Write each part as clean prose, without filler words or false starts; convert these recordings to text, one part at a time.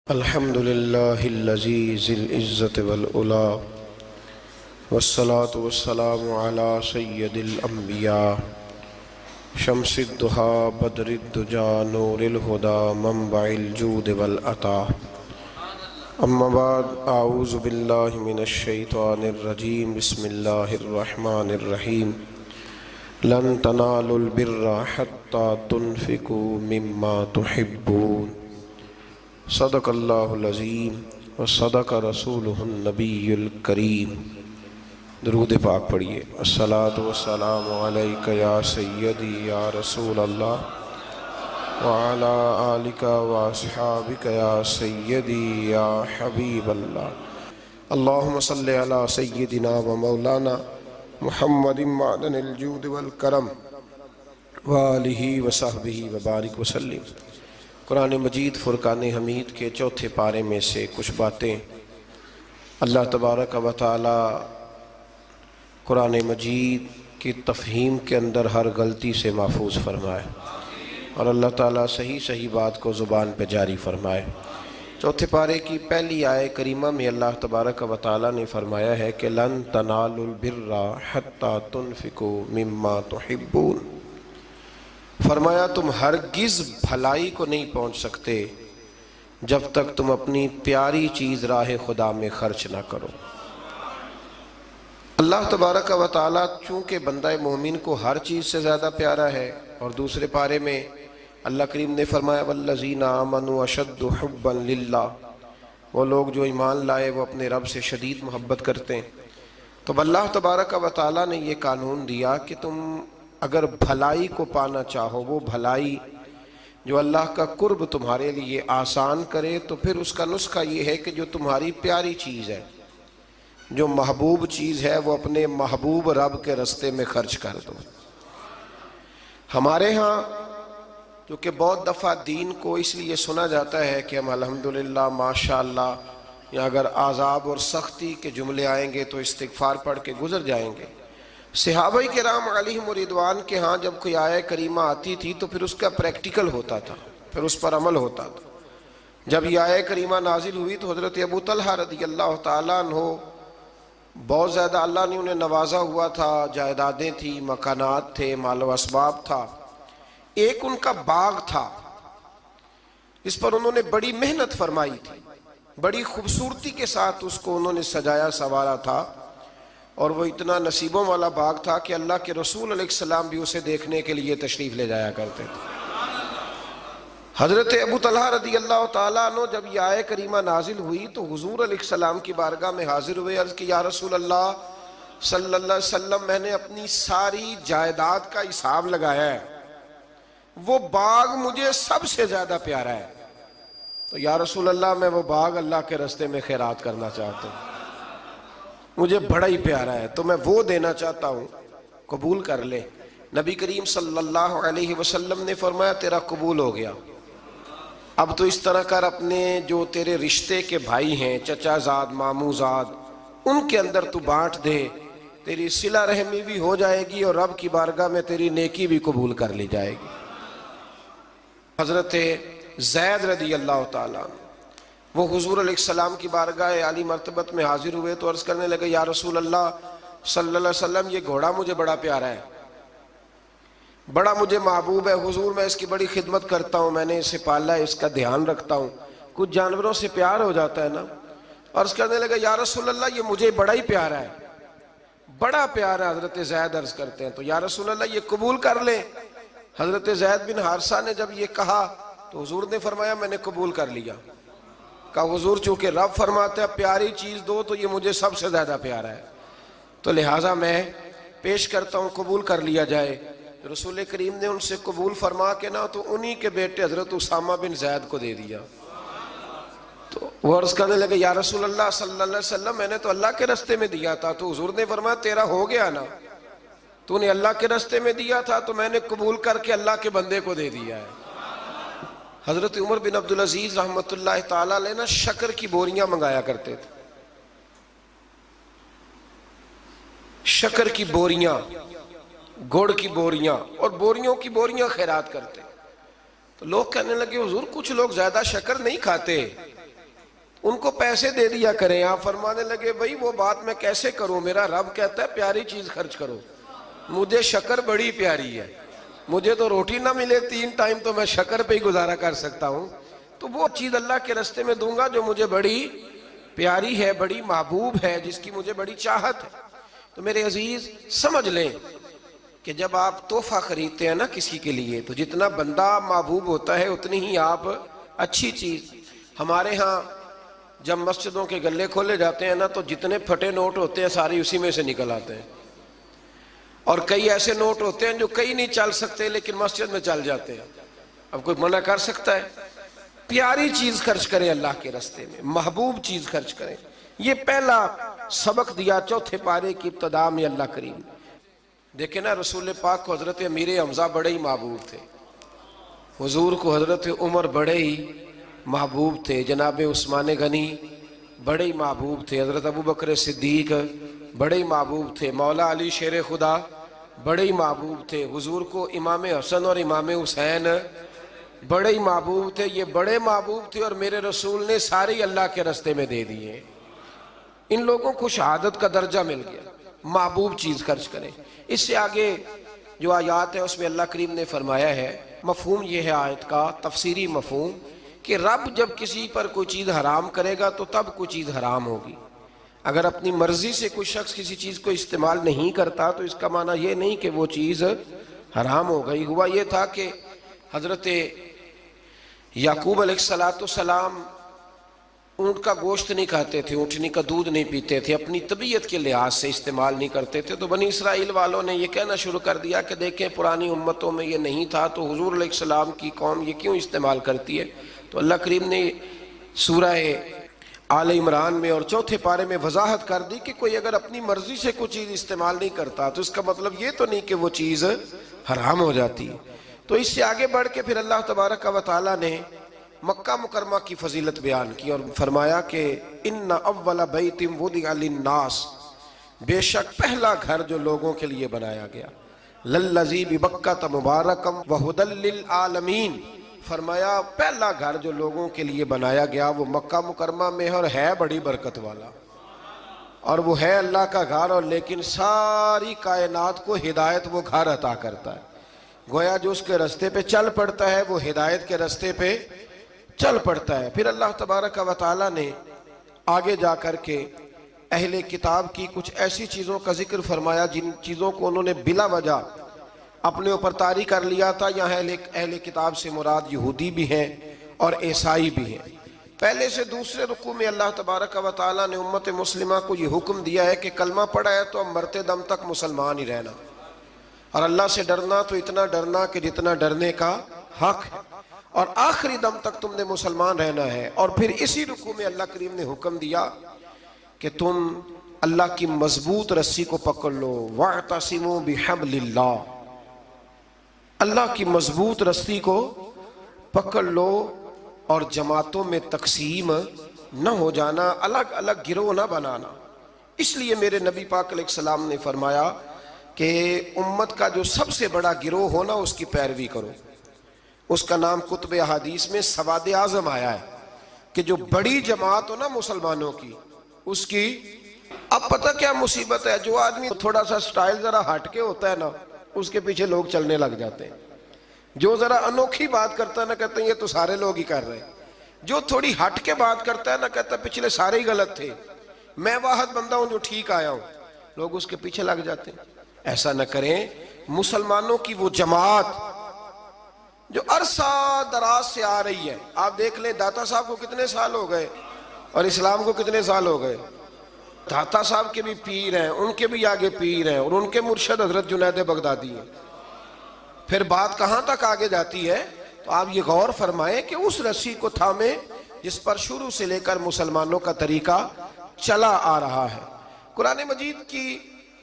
الحمد للہ الذی ذی العزت والعلا والصلاة والسلام علی سید الانبیاء شمس الضحیٰ بدر الدجا نور الہدا منبع الجود والعطا اما بعد اعوذ باللہ من الشیطان الرجیم بسم اللہ الرحمن الرحیم لن تنالوا البر حتی تنفقوا مما تحبون صدق اللہ العظیم و صدق رسولہ النبی الکریم۔ درود پاک پڑھیے۔ الصلاۃ والسلام علیک یا سیدی یا رسول اللہ وعلی آلک واصحابک یا سیدی یا حبیب اللہ۔ اللہم صلی علی سیدنا و مولانا محمد معدن الجود والکرم وآلہ وصحبہ وبارک وسلم۔ قرآن مجید فرقان حمید کے چوتھے پارے میں سے کچھ باتیں اللہ تبارک و تعالی قرآن مجید کی تفہیم کے اندر ہر غلطی سے محفوظ فرمائے اور اللہ تعالیٰ صحیح بات کو زبان پہ جاری فرمائے۔ چوتھے پارے کی پہلی آیت کریمہ میں اللہ تبارک و تعالیٰ نے فرمایا ہے کہ لن تنالوا البر حتی تنفقوا مما تحبون۔ فرمایا تم ہرگز بھلائی کو نہیں پہنچ سکتے جب تک تم اپنی پیاری چیز راہ خدا میں خرچ نہ کرو۔ اللہ تبارک و تعالیٰ چونکہ بندہ مومن کو ہر چیز سے زیادہ پیارا ہے، اور دوسرے پارے میں اللہ کریم نے فرمایا والذین آمنوا اشد حبا للہ، وہ لوگ جو ایمان لائے وہ اپنے رب سے شدید محبت کرتے ہیں۔ تو اللہ تبارک و تعالیٰ نے یہ قانون دیا کہ تم اگر بھلائی کو پانا چاہو، وہ بھلائی جو اللہ کا قرب تمہارے لیے آسان کرے، تو پھر اس کا نسخہ یہ ہے کہ جو تمہاری پیاری چیز ہے، جو محبوب چیز ہے، وہ اپنے محبوب رب کے رستے میں خرچ کر دو۔ ہمارے ہاں کیونکہ بہت دفعہ دین کو اس لیے سنا جاتا ہے کہ ہم الحمدللہ ماشاءاللہ، یا اگر عذاب اور سختی کے جملے آئیں گے تو استغفار پڑھ کے گزر جائیں گے۔ صحابہ کرام علیہم رضوان کے ہاں جب کوئی آیت کریمہ آتی تھی تو پھر اس کا پریکٹیکل ہوتا تھا، پھر اس پر عمل ہوتا تھا۔ جب یہ آیت کریمہ نازل ہوئی تو حضرت ابو طلحہ رضی اللہ تعالیٰ عنہ بہت زیادہ اللہ نے انہیں نوازا ہوا تھا، جائیدادیں تھیں، مکانات تھے، مال و اسباب تھا۔ ایک ان کا باغ تھا، اس پر انہوں نے بڑی محنت فرمائی تھی، بڑی خوبصورتی کے ساتھ اس کو انہوں نے سجایا سنوارا تھا، اور وہ اتنا نصیبوں والا باغ تھا کہ اللہ کے رسول علیہ السلام بھی اسے دیکھنے کے لیے تشریف لے جایا کرتے تھے۔ حضرت ابو طلحہ رضی اللہ تعالیٰ عنہ جب یہ آیت کریمہ نازل ہوئی تو حضور علیہ السلام کی بارگاہ میں حاضر ہوئے، عرض کی یا رسول اللہ صلی اللہ علیہ وسلم، میں نے اپنی ساری جائیداد کا حساب لگایا ہے، وہ باغ مجھے سب سے زیادہ پیارا ہے، تو یا رسول اللہ میں وہ باغ اللہ کے راستے میں خیرات کرنا چاہتا ہوں، مجھے بڑا ہی پیارا ہے، تو میں وہ دینا چاہتا ہوں، قبول کر لے۔ نبی کریم صلی اللہ علیہ وسلم نے فرمایا تیرا قبول ہو گیا، اب تو اس طرح کر اپنے جو تیرے رشتے کے بھائی ہیں، چچا زاد، مامو زاد، ان کے اندر تو بانٹ دے، تیری صلہ رحمی بھی ہو جائے گی اور رب کی بارگاہ میں تیری نیکی بھی قبول کر لی جائے گی۔ حضرت زید رضی اللہ تعالیٰ وہ حضور علیہ السلام کی بارگاہ عالی مرتبت میں حاضر ہوئے تو عرض کرنے لگے یا رسول اللہ صلی اللہ علیہ وسلم، یہ گھوڑا مجھے بڑا پیارا ہے، بڑا مجھے محبوب ہے، حضور میں اس کی بڑی خدمت کرتا ہوں، میں نے اسے پالا ہے، اس کا دھیان رکھتا ہوں۔ کچھ جانوروں سے پیار ہو جاتا ہے نا۔ عرض کرنے لگے یا رسول اللہ یہ مجھے بڑا ہی پیارا ہے، بڑا پیارا۔ حضرت زید عرض کرتے ہیں تو یا رسول اللہ یہ قبول کر لیں۔ حضرت زید بن حارثہ نے جب یہ کہا تو حضور نے فرمایا میں نے قبول کر لیا۔ کہا حضور چونکہ رب فرماتے ہیں پیاری چیز دو تو یہ مجھے سب سے زیادہ پیارا ہے، تو لہٰذا میں پیش کرتا ہوں، قبول کر لیا جائے۔ رسول کریم نے ان سے قبول فرما کے نہ تو انہی کے بیٹے حضرت اسامہ بن زید کو دے دیا۔ تو وہ عرض کرنے لگے یا رسول اللہ صلی اللہ علیہ وسلم، میں نے تو اللہ کے راستے میں دیا تھا، تو حضور نے فرمایا تیرا ہو گیا نا، تو نے اللہ کے راستے میں دیا تھا تو میں نے قبول کر کے اللہ کے بندے کو دے دیا ہے۔ حضرت عمر بن عبدالعزیز رحمۃ اللہ تعالیٰ علیہ نے شکر کی بوریاں منگایا کرتے تھے، شکر کی بوریاں، گڑ کی بوریاں، اور بوریوں کی بوریاں خیرات کرتے۔ تو لوگ کہنے لگے حضور کچھ لوگ زیادہ شکر نہیں کھاتے، ان کو پیسے دے دیا کریں. آپ فرمانے لگے بھائی وہ بات میں کیسے کروں, میرا رب کہتا ہے پیاری چیز خرچ کرو. مجھے شکر بڑی پیاری ہے, مجھے تو روٹی نہ ملے 3 ٹائم تو میں شکر پہ ہی گزارا کر سکتا ہوں, تو وہ چیز اللہ کے راستے میں دوں گا جو مجھے بڑی پیاری ہے, بڑی محبوب ہے, جس کی مجھے بڑی چاہت ہے. تو میرے عزیز سمجھ لیں کہ جب آپ تحفہ خریدتے ہیں نا کسی کے لیے, تو جتنا بندہ محبوب ہوتا ہے اتنی ہی آپ اچھی چیز. ہمارے ہاں جب مسجدوں کے گلے کھولے جاتے ہیں نا, تو جتنے پھٹے نوٹ ہوتے ہیں سارے اسی میں سے نکل آتے ہیں, اور کئی ایسے نوٹ ہوتے ہیں جو کئی نہیں چل سکتے لیکن مسجد میں چل جاتے ہیں. اب کوئی منع کر سکتا ہے؟ پیاری چیز خرچ کریں اللہ کے راستے میں, محبوب چیز خرچ کریں. یہ پہلا سبق دیا چوتھے پارے کی ابتدا میں اللہ کریم. دیکھیں نا رسول پاک کو حضرت امیر حمزہ بڑے ہی محبوب تھے, حضور کو حضرت عمر بڑے ہی محبوب تھے, جناب عثمان غنی بڑے ہی محبوب تھے, حضرت ابو بکر صدیق بڑے ہی محبوب تھے, مولا علی شیر خدا بڑے ہی محبوب تھے, حضور کو امام حسن اور امام حسین بڑے ہی محبوب تھے. یہ بڑے محبوب تھے اور میرے رسول نے سارے اللہ کے راستے میں دے دیے. ان لوگوں کو شہادت کا درجہ مل گیا. محبوب چیز خرچ کریں. اس سے آگے جو آیات ہے اس میں اللہ کریم نے فرمایا ہے, مفہوم یہ ہے آیت کا, تفسیری مفہوم, کہ رب جب کسی پر کوئی چیز حرام کرے گا تو تب کوئی چیز حرام ہوگی. اگر اپنی مرضی سے کوئی شخص کسی چیز کو استعمال نہیں کرتا تو اس کا معنی یہ نہیں کہ وہ چیز حرام ہو گئی. ہوا یہ تھا کہ حضرت یعقوب علیہ السلام اونٹ کا گوشت نہیں کھاتے تھے, اونٹنی کا دودھ نہیں پیتے تھے, اپنی طبیعت کے لحاظ سے استعمال نہیں کرتے تھے. تو بنی اسرائیل والوں نے یہ کہنا شروع کر دیا کہ دیکھیں پرانی امتوں میں یہ نہیں تھا تو حضور علیہ السلام کی قوم یہ کیوں استعمال کرتی ہے. تو اللہ کریم نے سورہ آل عمران میں اور چوتھے پارے میں وضاحت کر دی کہ کوئی اگر اپنی مرضی سے کوئی چیز استعمال نہیں کرتا تو اس کا مطلب یہ تو نہیں کہ وہ چیز حرام ہو جاتی ہے. تو اس سے آگے بڑھ کے پھر اللہ تبارک و تعالی نے مکہ مکرمہ کی فضیلت بیان کی اور فرمایا کہ ان اول بیت وضع للناس, بے شک پہلا گھر جو لوگوں کے لیے بنایا گیا, للذی ببکۃ مبارکا وہدی للعالمین, فرمایا پہلا گھر جو لوگوں کے لیے بنایا گیا وہ مکہ مکرمہ میں اور ہے بڑی برکت والا, اور وہ ہے اللہ کا گھر, اور لیکن ساری کائنات کو ہدایت وہ گھر عطا کرتا ہے. گویا جو اس کے راستے پہ چل پڑتا ہے وہ ہدایت کے راستے پہ چل پڑتا ہے. پھر اللہ تبارک و تعالی نے آگے جا کر کے اہل کتاب کی کچھ ایسی چیزوں کا ذکر فرمایا جن چیزوں کو انہوں نے بلا وجہ اپنے اوپر طاری کر لیا تھا. یہاں اہل کتاب سے مراد یہودی بھی ہیں اور عیسائی بھی ہیں. پہلے سے دوسرے رکوع میں اللہ تبارک و تعالی نے امت مسلمہ کو یہ حکم دیا ہے کہ کلمہ پڑھا ہے تو اب مرتے دم تک مسلمان ہی رہنا, اور اللہ سے ڈرنا تو اتنا ڈرنا کہ جتنا ڈرنے کا حق ہے, اور آخری دم تک تم نے مسلمان رہنا ہے. اور پھر اسی رکوع میں اللہ کریم نے حکم دیا کہ تم اللہ کی مضبوط رسی کو پکڑ لو, وَاعْتَصِمُوا بِحَبْلِ اللَّهِ, اللہ کی مضبوط رسی کو پکڑ لو اور جماعتوں میں تقسیم نہ ہو جانا, الگ الگ گروہ نہ بنانا. اس لیے میرے نبی پاک علیہ السلام نے فرمایا کہ امت کا جو سب سے بڑا گروہ ہونا اس کی پیروی کرو. اس کا نام کتب احادیث میں سواد اعظم آیا ہے کہ جو بڑی جماعت ہو نا مسلمانوں کی اس کی. اب پتہ کیا مصیبت ہے, جو آدمی تھوڑا سا سٹائل ذرا ہٹ کے ہوتا ہے نا اس کے پیچھے لوگ چلنے لگ جاتے ہیں. جو ذرا انوکھی بات کرتا ہے نا کہتے ہیں یہ تو سارے لوگ ہی کر رہے ہیں. جو تھوڑی ہٹ کے بات کرتا ہے نا کہتا ہے پچھلے سارے ہی غلط تھے, میں واحد بندہ ہوں جو ٹھیک آیا ہوں. لوگ اس کے پیچھے لگ جاتے ہیں. ایسا نہ کریں. مسلمانوں کی وہ جماعت جو عرصہ دراز سے آ رہی ہے, آپ دیکھ لیں داتا صاحب کو کتنے سال ہو گئے اور اسلام کو کتنے سال ہو گئے. داتا صاحب کے بھی پیر ہیں, ان کے بھی آگے پیر ہیں, اور ان کے مرشد حضرت جنید بغدادی ہیں. پھر بات کہاں تک آگے جاتی ہے تو آپ یہ غور فرمائیں کہ اس رسی کو تھامیں جس پر شروع سے لے کر مسلمانوں کا طریقہ چلا آ رہا ہے. قرآن مجید کی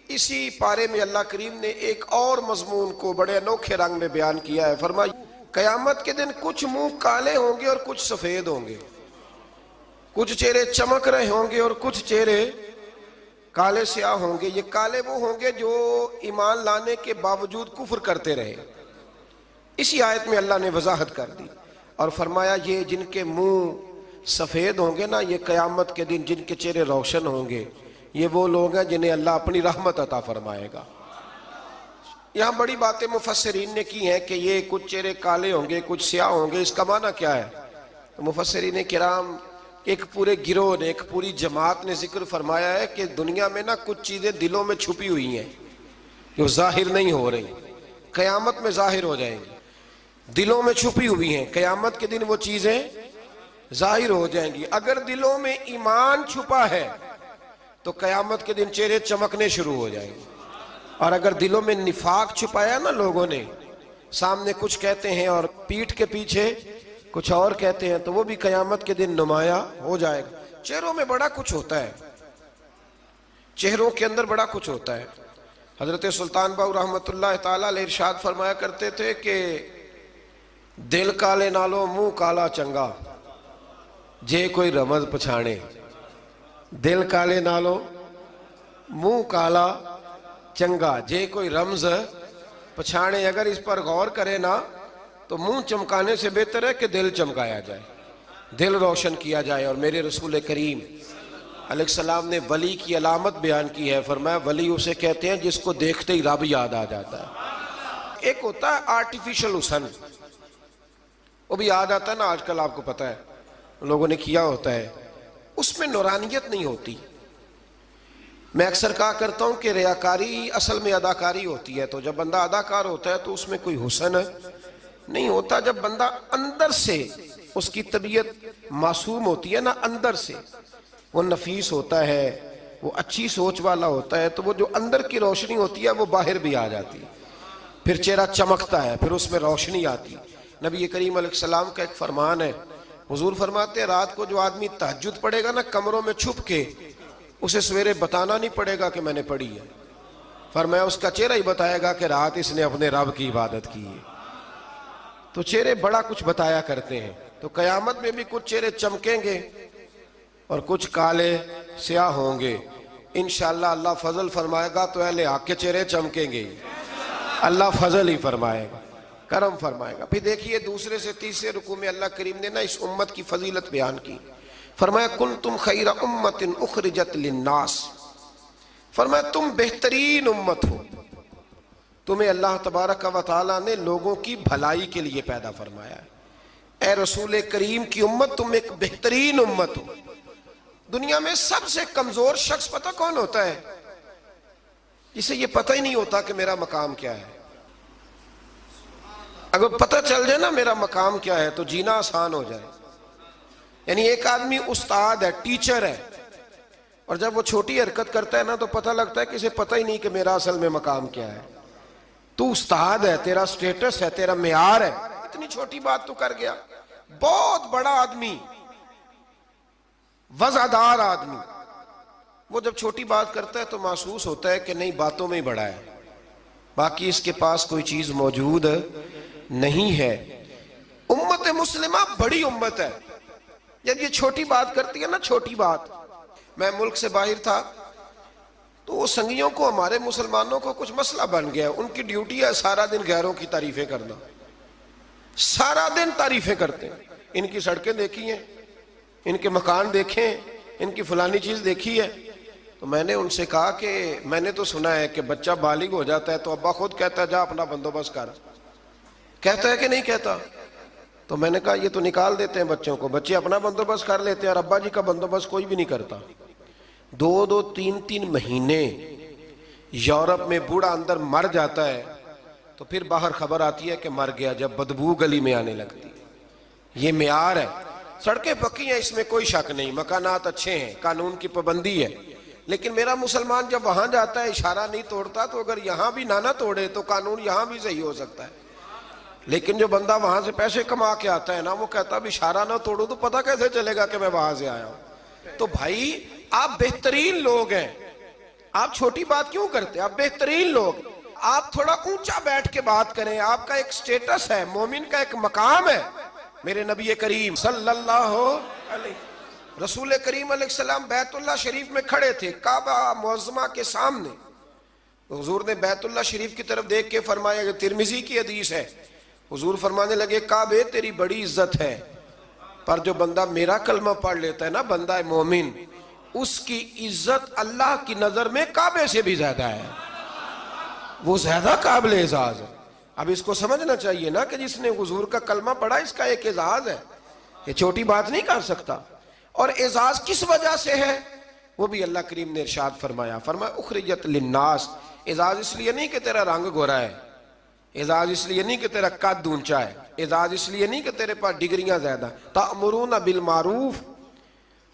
اسی پارے میں اللہ کریم نے ایک اور مضمون کو بڑے انوکھے رنگ میں بیان کیا ہے. فرمایا قیامت کے دن کچھ منہ کالے ہوں گے اور کچھ سفید ہوں گے, کچھ چہرے چمک رہے ہوں گے اور کچھ چہرے کالے سیاہ ہوں گے. یہ کالے وہ ہوں گے جو ایمان لانے کے باوجود کفر کرتے رہے. اسی آیت میں اللہ نے وضاحت کر دی اور فرمایا یہ جن کے منہ سفید ہوں گے نا، یہ قیامت کے دن جن کے چہرے روشن ہوں گے، یہ وہ لوگ ہیں جنہیں اللہ اپنی رحمت عطا فرمائے گا۔ یہاں بڑی باتیں مفسرین نے کی ہیں کہ یہ کچھ چہرے کالے ہوں گے، کچھ سیاہ ہوں گے، اس کا معنی کیا ہے؟ تو مفسرین کرام ایک پورے گروہ نے، ایک پوری جماعت نے ذکر فرمایا ہے کہ دنیا میں نا کچھ چیزیں دلوں میں چھپی ہوئی ہیں جو ظاہر نہیں ہو رہی، قیامت میں ظاہر ہو جائیں گی۔ دلوں میں چھپی ہوئی ہیں، قیامت کے دن وہ چیزیں ظاہر ہو جائیں گی۔ اگر دلوں میں ایمان چھپا ہے تو قیامت کے دن چہرے چمکنے شروع ہو جائیں گے، اور اگر دلوں میں نفاق چھپایا نا لوگوں نے، سامنے کچھ کہتے ہیں اور پیٹھ کے پیچھے کچھ اور کہتے ہیں، تو وہ بھی قیامت کے دن نمایاں ہو جائے گا۔ چہروں میں بڑا کچھ ہوتا ہے، چہروں کے اندر بڑا کچھ ہوتا ہے۔ حضرت سلطان باؤ رحمۃ اللہ تعالیٰ علیہ ارشاد فرمایا کرتے تھے کہ دل کالے نالو منہ کالا چنگا جے کوئی رمز پچھانے۔ دل کالے نالو منہ کالا چنگا جے کوئی رمز پچھانے۔ اگر اس پر غور کرے نا تو منہ چمکانے سے بہتر ہے کہ دل چمکایا جائے، دل روشن کیا جائے۔ اور میرے رسول کریم علیہ السلام نے ولی کی علامت بیان کی ہے، فرمایا ولی اسے کہتے ہیں جس کو دیکھتے ہی رب یاد آ جاتا ہے۔ ایک ہوتا ہے آرٹیفیشل حسن، وہ بھی یاد آتا ہے نا، آج کل آپ کو پتا ہے لوگوں نے کیا ہوتا ہے، اس میں نورانیت نہیں ہوتی۔ میں اکثر کہا کرتا ہوں کہ ریاکاری اصل میں اداکاری ہوتی ہے، تو جب بندہ اداکار ہوتا ہے تو اس میں کوئی حسن نہیں ہوتا۔ جب بندہ اندر سے اس کی طبیعت معصوم ہوتی ہے نا، اندر سے وہ نفیس ہوتا ہے، وہ اچھی سوچ والا ہوتا ہے، تو وہ جو اندر کی روشنی ہوتی ہے وہ باہر بھی آ جاتی ہے، پھر چہرہ چمکتا ہے، پھر اس میں روشنی آتی۔ نبی کریم علیہ السلام کا ایک فرمان ہے، حضور فرماتے ہیں رات کو جو آدمی تہجد پڑھے گا نا کمروں میں چھپ کے، اسے سویرے بتانا نہیں پڑے گا کہ میں نے پڑھی ہے، فرمایا اس کا چہرہ ہی بتائے گا کہ رات اس نے اپنے رب کی عبادت کی ہے۔ تو چہرے بڑا کچھ بتایا کرتے ہیں۔ تو قیامت میں بھی کچھ چہرے چمکیں گے اور کچھ کالے سیاہ ہوں گے۔ انشاءاللہ اللہ فضل فرمائے گا تو اہل حق کے چہرے چمکیں گے، اللہ فضل ہی فرمائے گا، کرم فرمائے گا۔ پھر دیکھیے دوسرے سے تیسرے رکوع میں اللہ کریم نے نا اس امت کی فضیلت بیان کی، فرمایا کنتم خیر امت اخرجت للناس، فرمایا تم بہترین امت ہو، تمہیں اللہ تبارک و تعالیٰ نے لوگوں کی بھلائی کے لیے پیدا فرمایا ہے۔ اے رسول کریم کی امت تم ایک بہترین امت ہو۔ دنیا میں سب سے کمزور شخص پتہ کون ہوتا ہے؟ جسے یہ پتہ ہی نہیں ہوتا کہ میرا مقام کیا ہے۔ اگر پتہ چل جائے نا میرا مقام کیا ہے تو جینا آسان ہو جائے۔ یعنی ایک آدمی استاد ہے، ٹیچر ہے، اور جب وہ چھوٹی حرکت کرتا ہے نا تو پتہ لگتا ہے کہ اسے پتہ ہی نہیں کہ میرا اصل میں مقام کیا ہے۔ تو استاد ہے، تیرا سٹیٹس ہے، تیرا معیار ہے، اتنی چھوٹی بات تو کر گیا۔ بہت بڑا آدمی، وزعدار آدمی، وہ جب چھوٹی بات کرتا ہے تو محسوس ہوتا ہے کہ نہیں باتوں میں ہی بڑا ہے، باقی اس کے پاس کوئی چیز موجود نہیں ہے۔ امت مسلمہ بڑی امت ہے، جب یہ چھوٹی بات کرتی ہے نا، چھوٹی بات۔ میں ملک سے باہر تھا تو وہ سنگیوں کو، ہمارے مسلمانوں کو کچھ مسئلہ بن گیا، ان کی ڈیوٹی ہے سارا دن غیروں کی تعریفیں کرنا، سارا دن تعریفیں کرتے ہیں۔ ان کی سڑکیں دیکھی ہیں، ان کے مکان دیکھیں، ان کی فلانی چیز دیکھی ہے۔ تو میں نے ان سے کہا کہ میں نے تو سنا ہے کہ بچہ بالغ ہو جاتا ہے تو ابا خود کہتا ہے جا اپنا بندوبست کر، کہتا ہے کہ نہیں کہتا؟ تو میں نے کہا یہ تو نکال دیتے ہیں بچوں کو، بچے اپنا بندوبست کر لیتے ہیں اور ابا جی کا بندوبست کوئی بھی نہیں کرتا۔ 2-3 مہینے یورپ میں بوڑھا اندر مر جاتا ہے تو پھر باہر خبر آتی ہے کہ مر گیا، جب بدبو گلی میں آنے لگتی۔ یہ معیار ہے۔ سڑکیں پکی ہیں، اس میں کوئی شک نہیں، مکانات اچھے ہیں، قانون کی پابندی ہے، لیکن میرا مسلمان جب وہاں جاتا ہے اشارہ نہیں توڑتا، تو اگر یہاں بھی نہ توڑے تو قانون یہاں بھی صحیح ہو سکتا ہے۔ لیکن جو بندہ وہاں سے پیسے کما کے آتا ہے نا، وہ کہتا اب اشارہ نہ توڑو تو پتہ کیسے چلے گا کہ میں وہاں سے آیا ہوں۔ تو بھائی آپ بہترین لوگ ہیں، آپ چھوٹی بات کیوں کرتے؟ آپ بہترین لوگ، آپ تھوڑا اونچا بیٹھ کے بات کریں، آپ کا ایک سٹیٹس ہے، مومن کا ایک مقام ہے۔ میرے نبی کریم صلی اللہ علیہ رسول کریم علیہ السلام بیت اللہ شریف میں کھڑے تھے، کعبہ معظمہ کے سامنے۔ حضور نے بیت اللہ شریف کی طرف دیکھ کے فرمایا، یہ ترمذی کی حدیث ہے، حضور فرمانے لگے کعبے تیری بڑی عزت ہے، پر جو بندہ میرا کلمہ پڑھ لیتا ہے نا، بندہ مومن، اس کی عزت اللہ کی نظر میں کعبے سے بھی زیادہ ہے، وہ زیادہ قابل اعزاز ہے۔ اب اس کو سمجھنا چاہیے نا کہ جس نے حضور کا کلمہ پڑھا اس کا ایک اعزاز ہے، یہ چھوٹی بات نہیں کر سکتا۔ اور اعزاز کس وجہ سے ہے وہ بھی اللہ کریم نے ارشاد فرمایا، اخرجت للناس، اعزاز اس لیے نہیں کہ تیرا رنگ گورا ہے، اعزاز اس لیے نہیں کہ تیرا قد اونچا ہے، اعزاز اس لیے نہیں کہ تیرے پاس ڈگریاں زیادہ، تأمرون بالمعروف،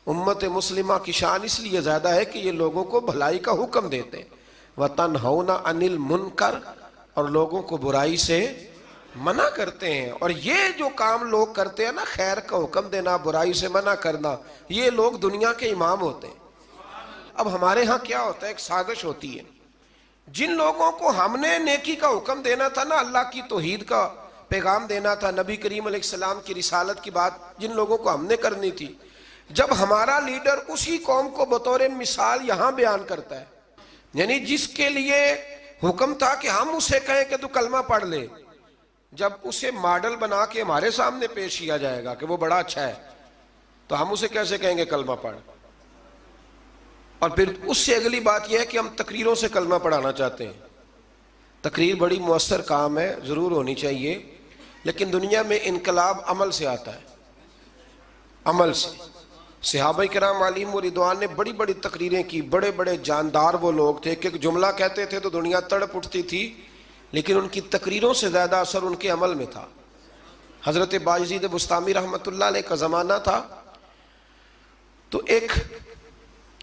امت مسلمہ کی شان اس لیے زیادہ ہے کہ یہ لوگوں کو بھلائی کا حکم دیتے ہیں، وَتَنْهَوْنَ عَنِ الْمُنْكَرِ، اور لوگوں کو برائی سے منع کرتے ہیں۔ اور یہ جو کام لوگ کرتے ہیں نا، خیر کا حکم دینا، برائی سے منع کرنا، یہ لوگ دنیا کے امام ہوتے ہیں۔ اب ہمارے ہاں کیا ہوتا ہے، ایک سازش ہوتی ہے، جن لوگوں کو ہم نے نیکی کا حکم دینا تھا نا، اللہ کی توحید کا پیغام دینا تھا، نبی کریم علیہ السلام کی رسالت کی بات جن لوگوں کو ہم نے کرنی تھی، جب ہمارا لیڈر اسی قوم کو بطور مثال یہاں بیان کرتا ہے، یعنی جس کے لیے حکم تھا کہ ہم اسے کہیں کہ تو کلمہ پڑھ لے، جب اسے ماڈل بنا کے ہمارے سامنے پیش کیا جائے گا کہ وہ بڑا اچھا ہے، تو ہم اسے کیسے کہیں گے کلمہ پڑھ؟ اور پھر اس سے اگلی بات یہ ہے کہ ہم تقریروں سے کلمہ پڑھانا چاہتے ہیں۔ تقریر بڑی مؤثر کام ہے، ضرور ہونی چاہیے، لیکن دنیا میں انقلاب عمل سے آتا ہے، عمل سے۔ صحابہ کرام علیہم رضوان نے بڑی بڑی تقریریں کی، بڑے بڑے جاندار وہ لوگ تھے کہ ایک جملہ کہتے تھے تو دنیا تڑپ اٹھتی تھی، لیکن ان کی تقریروں سے زیادہ اثر ان کے عمل میں تھا۔ حضرت بایزید بسطامی رحمۃ اللہ علیہ کا زمانہ تھا، تو ایک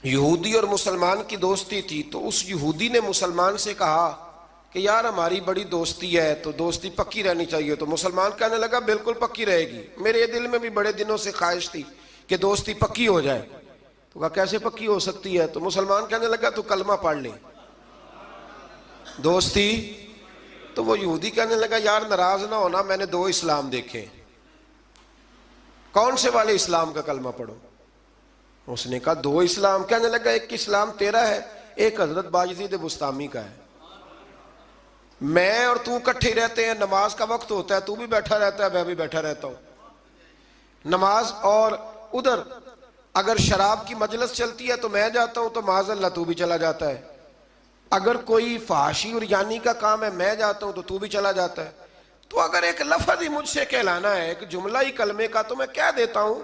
یہودی اور مسلمان کی دوستی تھی، تو اس یہودی نے مسلمان سے کہا کہ یار ہماری بڑی دوستی ہے تو دوستی پکی رہنی چاہیے، تو مسلمان کہنے لگا بالکل پکی رہے گی، میرے دل میں بھی بڑے دنوں سے خواہش تھی کہ دوستی پکی ہو جائے۔ تو کہا کیسے پکی ہو سکتی ہے؟ تو مسلمان کہنے لگا تو کلمہ پڑھ لے، دوستی۔ تو وہ یہودی کہنے لگا یار ناراض نہ ہونا، میں نے 2 اسلام دیکھے، کون سے والے اسلام کا کلمہ پڑھو؟ اس نے کہا 2 اسلام۔ کہنے لگا ایک اسلام تیرا ہے، ایک حضرت بایزید بسطامی کا ہے، میں اور تو کٹھے رہتے ہیں، نماز کا وقت ہوتا ہے تو بھی بیٹھا رہتا ہے، میں بھی بیٹھا رہتا ہوں نماز، اور ادھر اگر شراب کی مجلس چلتی ہے تو میں جاتا ہوں تو معاذ اللہ تو بھی چلا جاتا ہے، اگر کوئی فحاشی اور یعنی کا کام ہے میں جاتا ہوں تو بھی چلا جاتا ہے، تو اگر ایک لفظ ہی مجھ سے کہلانا ہے، ایک جملہ ہی کلمے کا، تو میں کہہ دیتا ہوں،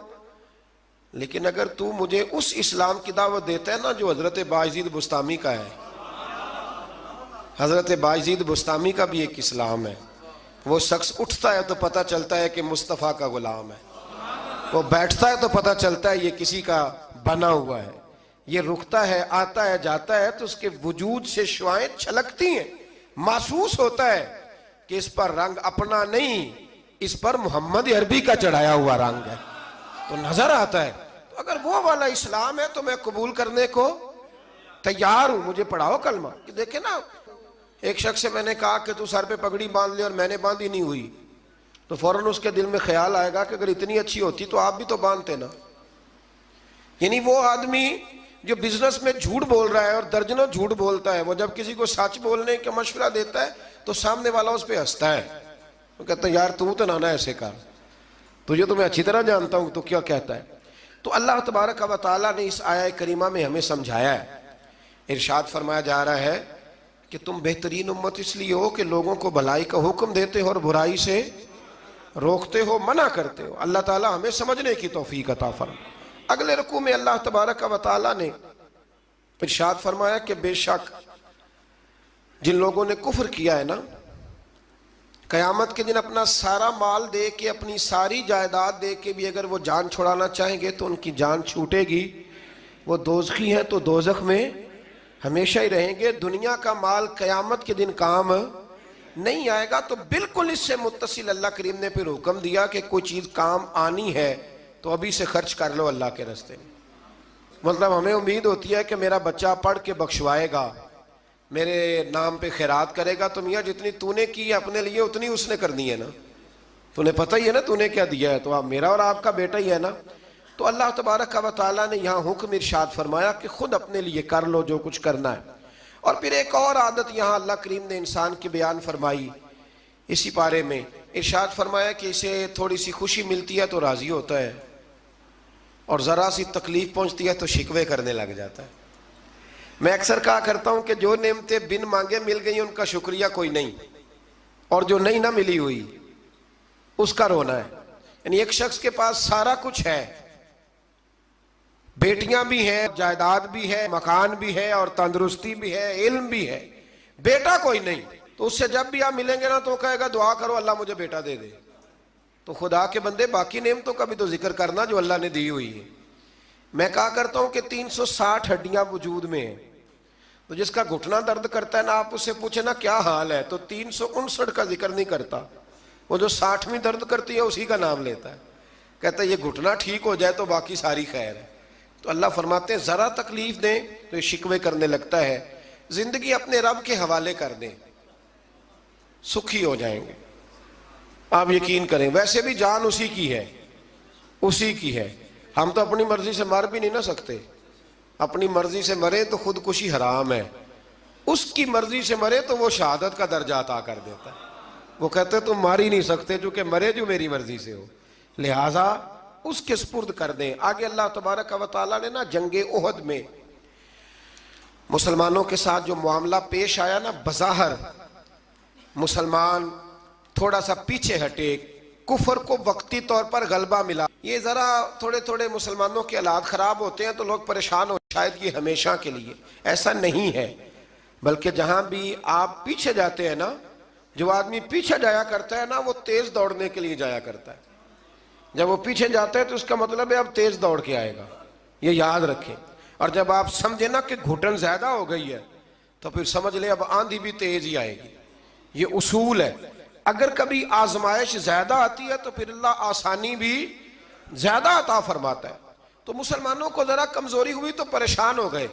لیکن اگر تو مجھے اس اسلام کی دعوت دیتا ہے نا جو حضرت بایزید بسطامی کا ہے، حضرت بایزید بسطامی کا بھی ایک اسلام ہے، وہ شخص اٹھتا ہے تو پتہ چلتا ہے کہ مصطفیٰ کا غلام ہے، وہ بیٹھتا ہے تو پتہ چلتا ہے یہ کسی کا بنا ہوا ہے، یہ رکتا ہے، آتا ہے، جاتا ہے تو اس کے وجود سے شعائیں چھلکتی ہیں، محسوس ہوتا ہے کہ اس پر رنگ اپنا نہیں، اس پر محمد عربی کا چڑھایا ہوا رنگ ہے، تو نظر آتا ہے۔ تو اگر وہ والا اسلام ہے تو میں قبول کرنے کو تیار ہوں، مجھے پڑھاؤ کلمہ۔ دیکھیں نا، ایک شخص سے میں نے کہا کہ تو سر پہ پگڑی باندھ لے، اور میں نے باندھی نہیں ہوئی، تو فوراً اس کے دل میں خیال آئے گا کہ اگر اتنی اچھی ہوتی تو آپ بھی تو باندھتے نا۔ یعنی وہ آدمی جو بزنس میں جھوٹ بول رہا ہے اور درجنوں جھوٹ بولتا ہے، وہ جب کسی کو سچ بولنے کا مشورہ دیتا ہے تو سامنے والا اس پہ ہنستا ہے، وہ کہتا ہے یار تو نہ ایسے کر، تجھے تو میں اچھی طرح جانتا ہوں تو کیا کہتا ہے۔ تو اللہ تبارک و تعالیٰ نے اس آیہ کریمہ میں ہمیں سمجھایا ہے، ارشاد فرمایا جا رہا ہے کہ تم بہترین امت اس لیے ہو کہ لوگوں کو بھلائی کا حکم دیتے ہو اور برائی سے روکتے ہو، منع کرتے ہو۔ اللہ تعالیٰ ہمیں سمجھنے کی توفیق عطا فرمائے۔ اگلے رکوع میں اللہ تبارک و تعالیٰ نے ارشاد فرمایا کہ بے شک جن لوگوں نے کفر کیا ہے نا، قیامت کے دن اپنا سارا مال دے کے، اپنی ساری جائیداد دے کے بھی اگر وہ جان چھڑانا چاہیں گے تو ان کی جان چھوٹے گی، وہ دوزخی ہیں تو دوزخ میں ہمیشہ ہی رہیں گے، دنیا کا مال قیامت کے دن کام نہیں آئے گا۔ تو بالکل اس سے متصل اللہ کریم نے پھر حکم دیا کہ کوئی چیز کام آنی ہے تو ابھی سے خرچ کر لو اللہ کے راستے میں۔ مطلب ہمیں امید ہوتی ہے کہ میرا بچہ پڑھ کے بخشوائے گا، میرے نام پہ خیرات کرے گا، تو میاں جتنی تو نے کی ہے اپنے لیے اتنی اس نے کرنی ہے نا، تو نے پتہ ہی ہے نا تو نے کیا دیا ہے، تو آپ میرا اور آپ کا بیٹا ہی ہے نا۔ تو اللہ تبارک و تعالیٰ نے یہاں حکم ارشاد فرمایا کہ خود اپنے لیے کر لو جو کچھ کرنا ہے۔ اور پھر ایک اور عادت یہاں اللہ کریم نے انسان کی بیان فرمائی اسی پارے میں، ارشاد فرمایا کہ اسے تھوڑی سی خوشی ملتی ہے تو راضی ہوتا ہے، اور ذرا سی تکلیف پہنچتی ہے تو شکوے کرنے لگ جاتا ہے. میں اکثر کہا کرتا ہوں کہ جو نعمتیں بن مانگے مل گئی ان کا شکریہ کوئی نہیں، اور جو نہیں نہ ملی ہوئی اس کا رونا ہے. یعنی ایک شخص کے پاس سارا کچھ ہے، بیٹیاں بھی ہیں، جائیداد بھی ہے، مکان بھی ہے، اور تندرستی بھی ہے، علم بھی ہے، بیٹا کوئی نہیں، تو اس سے جب بھی آپ ملیں گے نا تو کہے گا دعا کرو اللہ مجھے بیٹا دے دے. تو خدا کے بندے باقی نعمتوں کا بھی تو ذکر کرنا جو اللہ نے دی ہوئی ہے. میں کہا کرتا ہوں کہ 360 ہڈیاں وجود میں ہیں، تو جس کا گھٹنا درد کرتا ہے نا آپ اس سے پوچھیں نا کیا حال ہے تو 359 کا ذکر نہیں کرتا، وہ جو 60ویں درد کرتی ہے اسی کا نام لیتا ہے، کہتا ہے یہ گھٹنا ٹھیک ہو جائے تو باقی ساری خیر ہے. تو اللہ فرماتے ہیں ذرا تکلیف دیں تو یہ شکوے کرنے لگتا ہے. زندگی اپنے رب کے حوالے کر دیں، سکھی ہو جائیں گے. آپ یقین کریں ویسے بھی جان اسی کی ہے، اسی کی ہے. ہم تو اپنی مرضی سے مر بھی نہیں نہ سکتے، اپنی مرضی سے مرے تو خودکشی حرام ہے، اس کی مرضی سے مرے تو وہ شہادت کا درجہ عطا کر دیتا ہے. وہ کہتے تم مار ہی نہیں سکتے چونکہ مرے جو میری مرضی سے ہو، لہٰذا اس کے سپرد کر دیں. آگے اللہ تبارک و تعالیٰ نے نا جنگ احد میں مسلمانوں کے ساتھ جو معاملہ پیش آیا نا، بظاہر مسلمان تھوڑا سا پیچھے ہٹے، کفر کو وقتی طور پر غلبہ ملا. یہ ذرا تھوڑے تھوڑے مسلمانوں کے حالات خراب ہوتے ہیں تو لوگ پریشان ہو شاید یہ ہمیشہ کے لیے، ایسا نہیں ہے. بلکہ جہاں بھی آپ پیچھے جاتے ہیں نا، جو آدمی پیچھے جایا کرتا ہے نا وہ تیز دوڑنے کے لیے جایا کرتا ہے. جب وہ پیچھے جاتا ہے تو اس کا مطلب ہے اب تیز دوڑ کے آئے گا، یہ یاد رکھیں. اور جب آپ سمجھیں نا کہ گھٹن زیادہ ہو گئی ہے تو پھر سمجھ لیں اب آندھی بھی تیز ہی آئے گی. یہ اصول ہے. اگر کبھی آزمائش زیادہ آتی ہے تو پھر اللہ آسانی بھی زیادہ عطا فرماتا ہے. تو مسلمانوں کو ذرا کمزوری ہوئی تو پریشان ہو گئے،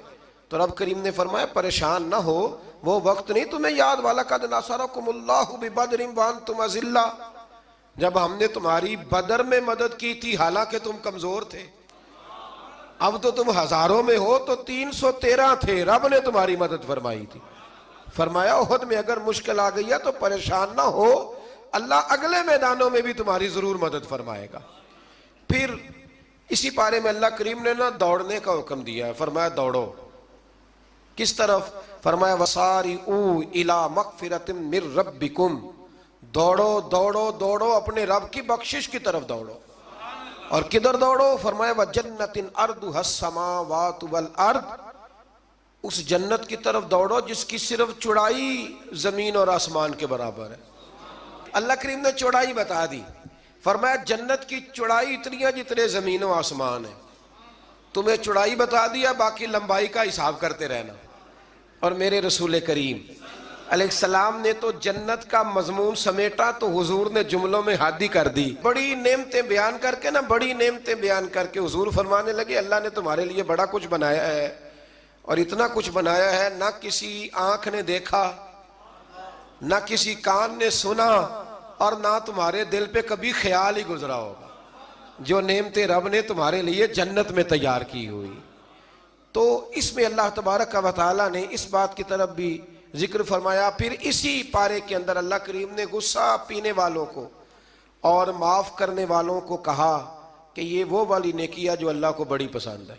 تو رب کریم نے فرمایا پریشان نہ ہو، وہ وقت نہیں تمہیں یاد والا قد نصرکم اللہ ببدر وانتم اذلہ، جب ہم نے تمہاری بدر میں مدد کی تھی حالانکہ تم کمزور تھے. اب تو تم ہزاروں میں ہو تو 313 تھے، رب نے تمہاری مدد فرمائی تھی. فرمایا احد میں اگر مشکل آ گئی ہے تو پریشان نہ ہو، اللہ اگلے میدانوں میں بھی تمہاری ضرور مدد فرمائے گا. پھر اسی پارے میں اللہ کریم نے نا دوڑنے کا حکم دیا ہے. فرمایا دوڑو. کس طرف؟ فرمایا وَسَارِعُوا إِلَىٰ مَغْفِرَةٍ مِّن رَبِّكُمْ، دوڑو دوڑو دوڑو اپنے رب کی بخشش کی طرف دوڑو. اور کدھر دوڑو؟ فرمایا وَجَنَّةٍ أَرْضُهَا السَّمَاوَاتُ وَالْأَرْضُ، اس جنت کی طرف دوڑو جس کی صرف چوڑائی زمین اور آسمان کے برابر ہے. اللہ کریم نے چوڑائی بتا دی. فرمایا جنت کی چوڑائی اتنی ہے جتنے زمین و آسمان ہے. تمہیں چوڑائی بتا دیا، باقی لمبائی کا حساب کرتے رہنا. اور میرے رسول کریم علیہ السلام نے تو جنت کا مضمون سمیٹا تو حضور نے جملوں میں حد ہی کر دی. بڑی نعمتیں بیان کر کے نا، بڑی نعمتیں بیان کر کے حضور فرمانے لگے اللہ نے تمہارے لیے بڑا کچھ بنایا ہے، اور اتنا کچھ بنایا ہے نہ کسی آنکھ نے دیکھا، نہ کسی کان نے سنا، اور نہ تمہارے دل پہ کبھی خیال ہی گزرا ہوگا، جو نعمتیں رب نے تمہارے لیے جنت میں تیار کی ہوئی. تو اس میں اللہ تبارک و تعالیٰ نے اس بات کی طرف بھی ذکر فرمایا. پھر اسی پارے کے اندر اللہ کریم نے غصہ پینے والوں کو اور معاف کرنے والوں کو کہا کہ یہ وہ والی نیکی ہے جو اللہ کو بڑی پسند ہے.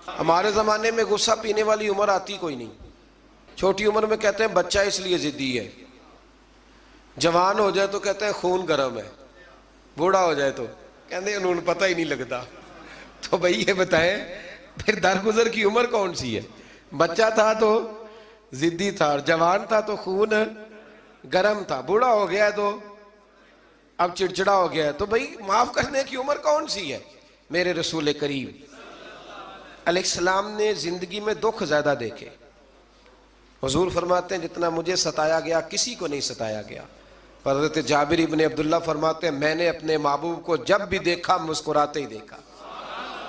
ہمارے زمانے میں غصہ پینے والی عمر آتی کوئی نہیں. چھوٹی عمر میں کہتے ہیں بچہ اس لیے ضدی ہے، جوان ہو جائے تو کہتے ہیں خون گرم ہے، بوڑھا ہو جائے تو کہتے ہیں انہوں پتہ ہی نہیں لگتا. تو بھئی یہ بتائیں پھر درگزر کی عمر کون سی ہے؟ بچہ تھا تو ضدی تھا، اور جوان تھا تو خون گرم تھا، بوڑھا ہو گیا تو اب چڑچڑا ہو گیا. تو بھئی معاف کرنے کی عمر کون سی ہے؟ میرے رسول کریم علیہ السلام نے زندگی میں دکھ زیادہ دیکھے. حضور فرماتے ہیں جتنا مجھے ستایا گیا کسی کو نہیں ستایا گیا. حضرت جابر ابن عبداللہ فرماتے ہیں میں نے اپنے محبوب کو جب بھی دیکھا مسکراتے ہی دیکھا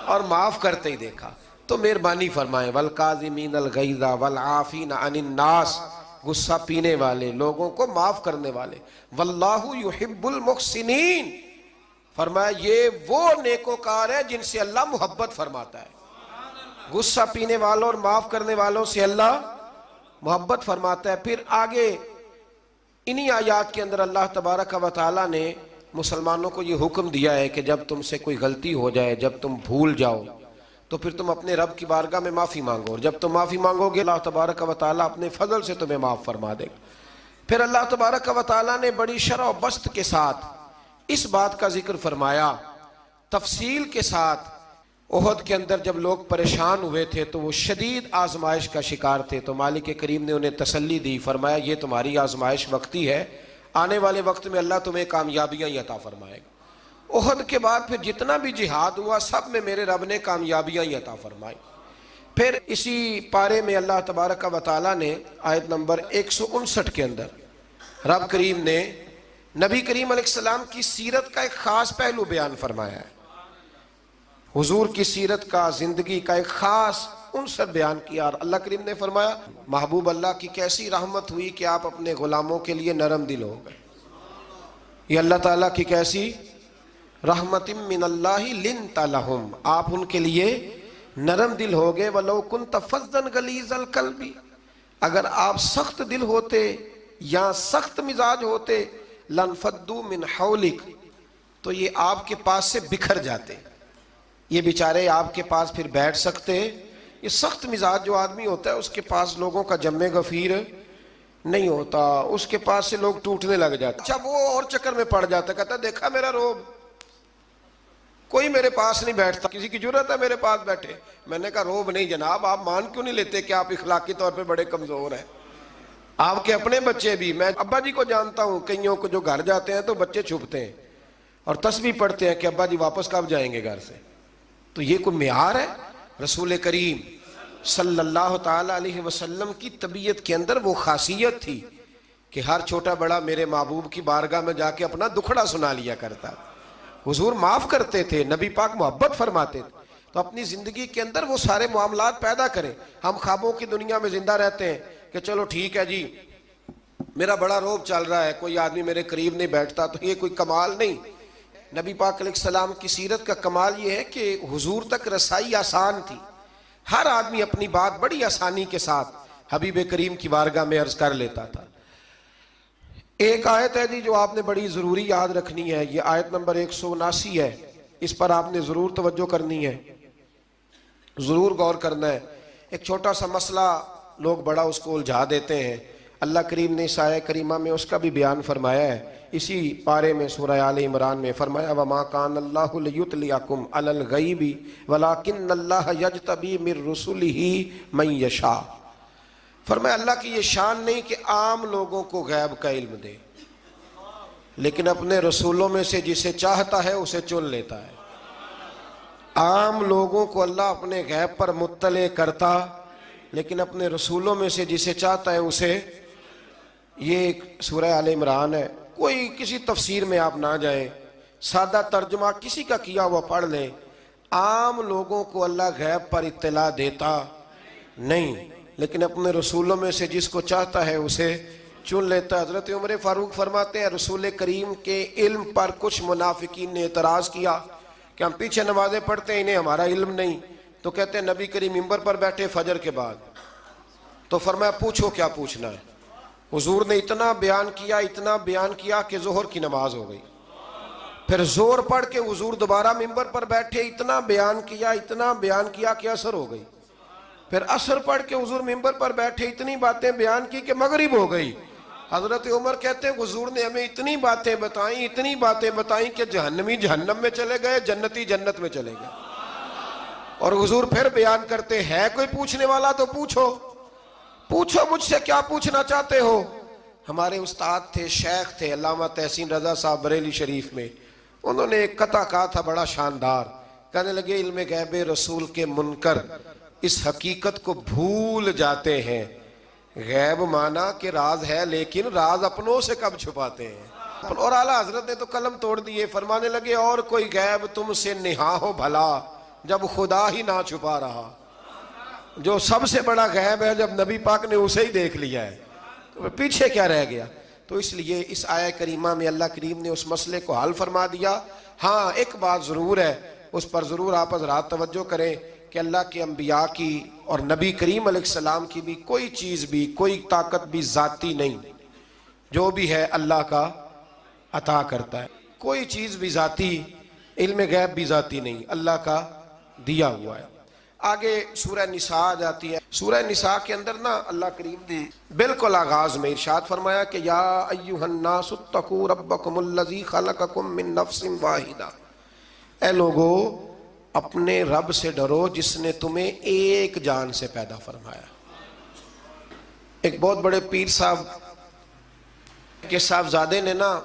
اور معاف کرتے ہی دیکھا. تو مہربانی فرمائیں والکاظمین الغیظ والعافین عن الناس، غصہ پینے والے، لوگوں کو معاف کرنے والے. واللہ یحب المحسنین، فرمایا یہ وہ نیکوکار ہے جن سے اللہ محبت فرماتا ہے. غصہ پینے والوں اور معاف کرنے والوں سے اللہ محبت فرماتا ہے. پھر آگے انہی آیات کے اندر اللہ تبارک و تعالیٰ نے مسلمانوں کو یہ حکم دیا ہے کہ جب تم سے کوئی غلطی ہو جائے، جب تم بھول جاؤ، تو پھر تم اپنے رب کی بارگاہ میں معافی مانگو، اور جب تم معافی مانگو گے اللہ تبارک و تعالیٰ اپنے فضل سے تمہیں معاف فرما دے گا۔ پھر اللہ تبارک و تعالیٰ نے بڑی شرح و بسط کے ساتھ اس بات کا ذکر فرمایا، تفصیل کے ساتھ۔ احد کے اندر جب لوگ پریشان ہوئے تھے تو وہ شدید آزمائش کا شکار تھے، تو مالک کریم نے انہیں تسلی دی، فرمایا یہ تمہاری آزمائش وقتی ہے، آنے والے وقت میں اللہ تمہیں کامیابیاں عطا فرمائے گا۔ احد کے بعد پھر جتنا بھی جہاد ہوا سب میں میرے رب نے کامیابیاں عطا فرمائی۔ پھر اسی پارے میں اللہ تبارک و تعالیٰ نے آیت نمبر 159 کے اندر رب کریم نے نبی کریم علیہ السلام کی سیرت کا ایک خاص پہلو بیان فرمایا ہے، حضور کی سیرت کا، زندگی کا ایک خاص عنصر بیان کیا، اور اللہ کریم نے فرمایا محبوب اللہ کی کیسی رحمت ہوئی کہ آپ اپنے غلاموں کے لیے نرم دل ہو گئے۔ یہ اللہ تعالیٰ کی کیسی رحمت من اللہ لنت لہم، آپ ان کے لیے نرم دل ہو گئے۔ وَلَوْ كُنْتَ فَظًّا غَلِيظَ الْقَلْبِ، اگر آپ سخت دل ہوتے یا سخت مزاج ہوتے، لَانْفَضُّوا مِنْ حَوْلِكَ، تو یہ آپ کے پاس سے بکھر جاتے، یہ بیچارے آپ کے پاس پھر بیٹھ سکتے۔ یہ سخت مزاج جو آدمی ہوتا ہے اس کے پاس لوگوں کا جمع غفیر نہیں ہوتا، اس کے پاس سے لوگ ٹوٹنے لگ جاتے۔ اچھا وہ اور چکر میں پڑ جاتا، کہتا دیکھا میرا روب، کوئی میرے پاس نہیں بیٹھتا، کسی کی جرت ہے میرے پاس بیٹھے؟ میں نے کہا روب نہیں جناب، آپ مان کیوں نہیں لیتے کہ آپ اخلاقی طور پہ بڑے کمزور ہیں؟ آپ کے اپنے بچے بھی، میں ابا جی کو جانتا ہوں، کئیوں کو جو گھر جاتے ہیں تو بچے چھپتے ہیں اور تسبیح پڑھتے ہیں کہ ابا جی واپس کب جائیں گے گھر سے۔ تو یہ کوئی معیار ہے؟ رسول کریم صلی اللہ تعالیٰ علیہ وسلم کی طبیعت کے اندر وہ خاصیت تھی کہ ہر چھوٹا بڑا میرے محبوب کی بارگاہ میں جا کے اپنا دکھڑا سنا لیا کرتا۔ حضور معاف کرتے تھے، نبی پاک محبت فرماتے تھے، تو اپنی زندگی کے اندر وہ سارے معاملات پیدا کریں۔ ہم خوابوں کی دنیا میں زندہ رہتے ہیں کہ چلو ٹھیک ہے جی میرا بڑا روب چل رہا ہے، کوئی آدمی میرے قریب نہیں بیٹھتا، تو یہ کوئی کمال نہیں۔ نبی پاک علیہ السلام کی سیرت کا کمال یہ ہے کہ حضور تک رسائی آسان تھی، ہر آدمی اپنی بات بڑی آسانی کے ساتھ حبیب کریم کی بارگاہ میں عرض کر لیتا تھا۔ ایک آیت ہے جی جو آپ نے بڑی ضروری یاد رکھنی ہے، یہ آیت نمبر 179 ہے، اس پر آپ نے ضرور توجہ کرنی ہے، ضرور غور کرنا ہے۔ ایک چھوٹا سا مسئلہ لوگ بڑا اس کو الجھا دیتے ہیں، اللہ کریم نے اس آیت کریمہ میں اس کا بھی بیان فرمایا ہے۔ اسی پارے میں سورہ آل عمران میں فرمایا وَمَا كَانَ اللَّهُ لِيُطْلِعَكُمْ عَلَى الْغَيْبِ وَلَكِنَّ اللَّهَ يَجْتَبِي مِن رُّسُلِهِ مَن يَشَاءُ، فرمایا اللہ کی یہ شان نہیں کہ عام لوگوں کو غیب کا علم دے، لیکن اپنے رسولوں میں سے جسے چاہتا ہے اسے چن لیتا ہے۔ عام لوگوں کو اللہ اپنے غیب پر مطلع کرتا، لیکن اپنے رسولوں میں سے جسے چاہتا ہے اسے، یہ ایک سورہ آل عمران ہے، کوئی کسی تفسیر میں آپ نہ جائیں، سادہ ترجمہ کسی کا کیا ہوا پڑھ لیں، عام لوگوں کو اللہ غیب پر اطلاع دیتا نہیں، لیکن اپنے رسولوں میں سے جس کو چاہتا ہے اسے چن لیتا ہے۔ حضرت عمر فاروق فرماتے ہیں رسول کریم کے علم پر کچھ منافقین نے اعتراض کیا کہ ہم پیچھے نمازیں پڑھتے ہیں انہیں ہمارا علم نہیں، تو کہتے ہیں نبی کریم منبر پر بیٹھے فجر کے بعد، تو فرمایا پوچھو کیا پوچھنا ہے۔ حضور نے اتنا بیان کیا کہ ظہر کی نماز ہو گئی، پھر زور پڑھ کے حضور دوبارہ منبر پر بیٹھے، اتنا بیان کیا کہ عصر ہو گئی، پھر عصر پڑھ کے حضور منبر پر بیٹھے، اتنی باتیں بیان کی کہ مغرب ہو گئی۔ حضرت عمر کہتے ہیں حضور نے ہمیں اتنی باتیں بتائیں کہ جہنمی جہنم میں چلے گئے، جنتی جنت میں چلے گئے۔ اور حضور پھر بیان کرتے ہے کوئی پوچھنے والا تو پوچھو مجھ سے کیا پوچھنا چاہتے ہو۔ ہمارے استاد تھے، شیخ تھے علامہ تحسین رضا صاحب بریلی شریف میں، انہوں نے ایک قطعہ کہا تھا بڑا شاندار، کہنے لگے علم غیب رسول کے منکر اس حقیقت کو بھول جاتے ہیں، غیب مانا کہ راز ہے لیکن راز اپنوں سے کب چھپاتے ہیں۔ اور اعلیٰ حضرت نے تو قلم توڑ دیے، فرمانے لگے اور کوئی غیب تم سے نہا ہو بھلا جب خدا ہی نہ چھپا رہا، جو سب سے بڑا غیب ہے جب نبی پاک نے اسے ہی دیکھ لیا ہے تو پیچھے کیا رہ گیا۔ تو اس لیے اس آیہ کریمہ میں اللہ کریم نے اس مسئلے کو حل فرما دیا۔ ہاں ایک بات ضرور ہے، اس پر ضرور آپ حضرات توجہ کریں کہ اللہ کے انبیاء کی اور نبی کریم علیہ السلام کی بھی کوئی چیز بھی، کوئی طاقت بھی ذاتی نہیں، جو بھی ہے اللہ کا عطا کرتا ہے۔ کوئی چیز بھی ذاتی، علم غیب بھی ذاتی نہیں، اللہ کا دیا ہوا ہے۔ آگے سورہ نساء آ جاتی ہے۔ سورہ نساء کے اندر نا اللہ کریم نے بالکل آغاز میں ارشاد فرمایا کہ یا ایھا الناس اتقوا ربکم الذی خلقکم من نفس واحدہ، اے لوگو اپنے رب سے ڈرو جس نے تمہیں ایک جان سے پیدا فرمایا۔ ایک بہت بڑے پیر صاحب کے صاحبزادے نے نا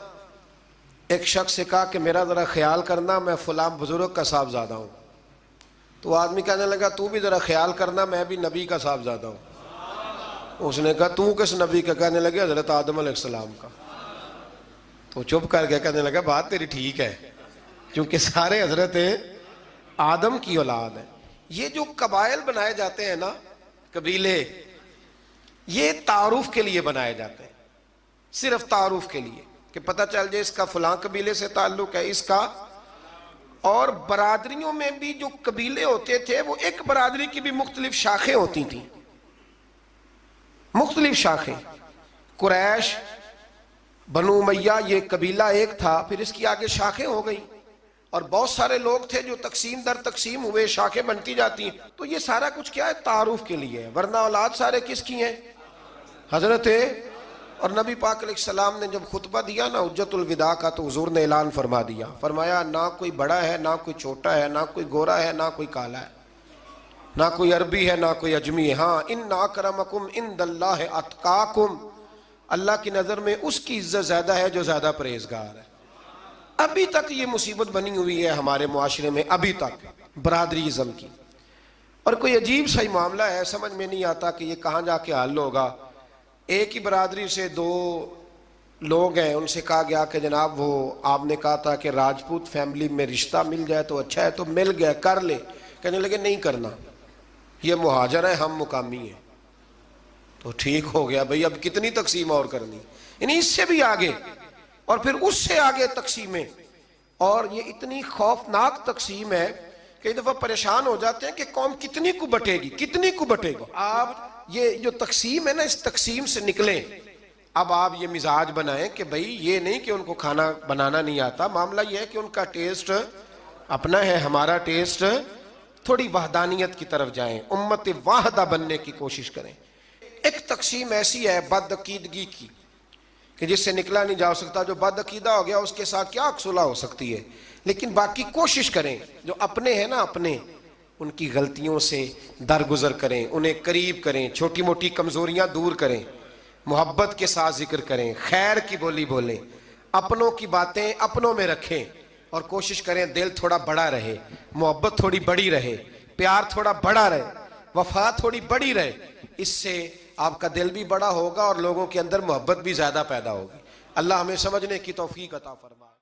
ایک شخص سے کہا کہ میرا ذرا خیال کرنا، میں فلاں بزرگ کا صاحبزادہ ہوں۔ تو آدمی کہنے لگا تو بھی ذرا خیال کرنا، میں بھی نبی کا صاحبزادہ ہوں۔ اس نے کہا تو کس نبی کا؟ کہنے لگے حضرت آدم علیہ السلام کا۔ تو چپ کر کے کہنے لگا بات تیری ٹھیک ہے، کیونکہ سارے حضرت آدم کی اولاد ہیں۔ یہ جو قبائل بنائے جاتے ہیں نا، قبیلے، یہ تعارف کے لیے بنائے جاتے ہیں، صرف تعارف کے لیے کہ پتہ چل جائے اس کا فلاں قبیلے سے تعلق ہے، اس کا۔ اور برادریوں میں بھی جو قبیلے ہوتے تھے وہ ایک برادری کی بھی مختلف شاخیں ہوتی تھیں، مختلف شاخیں۔ قریش، بنو امیہ یہ قبیلہ ایک تھا، پھر اس کی آگے شاخیں ہو گئیں اور بہت سارے لوگ تھے جو تقسیم در تقسیم ہوئے، شاخیں بنتی جاتی ہیں۔ تو یہ سارا کچھ کیا ہے؟ تعارف کے لیے ہے، ورنہ اولاد سارے کس کی ہیں؟ حضرت۔ اور نبی پاک علیہ السلام نے جب خطبہ دیا نا حجت الوداع کا، تو حضور نے اعلان فرما دیا، فرمایا نہ کوئی بڑا ہے، نہ کوئی چھوٹا ہے، نہ کوئی گورا ہے، نہ کوئی کالا ہے، نہ کوئی عربی ہے، نہ کوئی اجمی ہے۔ ہاں، ان اکرمکم عند اللہ اتقاکم، اللہ کی نظر میں اس کی عزت زیادہ ہے جو زیادہ پرہیزگار ہے۔ ابھی تک یہ مصیبت بنی ہوئی ہے ہمارے معاشرے میں، ابھی تک برادریزم کی۔ اور کوئی عجیب سا ہی معاملہ ہے، سمجھ میں نہیں آتا کہ یہ کہاں جا کے حل ہوگا۔ ایک ہی برادری سے دو لوگ ہیں، ان سے کہا گیا کہ جناب وہ آپ نے کہا تھا کہ راجپوت فیملی میں رشتہ مل جائے تو اچھا ہے، تو مل گیا، کر لے۔ کہنے لگے نہیں کرنا، یہ مہاجر ہیں، ہم مقامی ہیں۔ تو ٹھیک ہو گیا بھئی، اب کتنی تقسیم اور کرنی، یعنی اس سے بھی آگے اور پھر اس سے آگے تقسیمیں۔ اور یہ اتنی خوفناک تقسیم ہے کئی دفعہ پریشان ہو جاتے ہیں کہ قوم کتنی کو بٹے گی، کتنی کو بٹے گا۔ آپ یہ جو تقسیم ہے نا، اس تقسیم سے نکلیں۔ اب آپ یہ مزاج بنائیں کہ بھئی یہ نہیں کہ ان کو کھانا بنانا نہیں آتا، معاملہ یہ ہے کہ ان کا ٹیسٹ اپنا ہے، ہمارا ٹیسٹ، تھوڑی وحدانیت کی طرف جائیں، امت واحدہ بننے کی کوشش کریں۔ ایک تقسیم ایسی ہے بد عقیدگی کی کہ جس سے نکلا نہیں جا سکتا، جو بد عقیدہ ہو گیا اس کے ساتھ کیا صلح ہو سکتی ہے۔ لیکن باقی کوشش کریں، جو اپنے ہیں نا اپنے، ان کی غلطیوں سے درگزر کریں، انہیں قریب کریں، چھوٹی موٹی کمزوریاں دور کریں، محبت کے ساتھ ذکر کریں، خیر کی بولی بولیں، اپنوں کی باتیں اپنوں میں رکھیں، اور کوشش کریں دل تھوڑا بڑا رہے، محبت تھوڑی بڑی رہے، پیار تھوڑا بڑا رہے، وفا تھوڑی بڑی رہے۔ اس سے آپ کا دل بھی بڑا ہوگا اور لوگوں کے اندر محبت بھی زیادہ پیدا ہوگی۔ اللہ ہمیں سمجھنے کی توفیق عطا فرمائے۔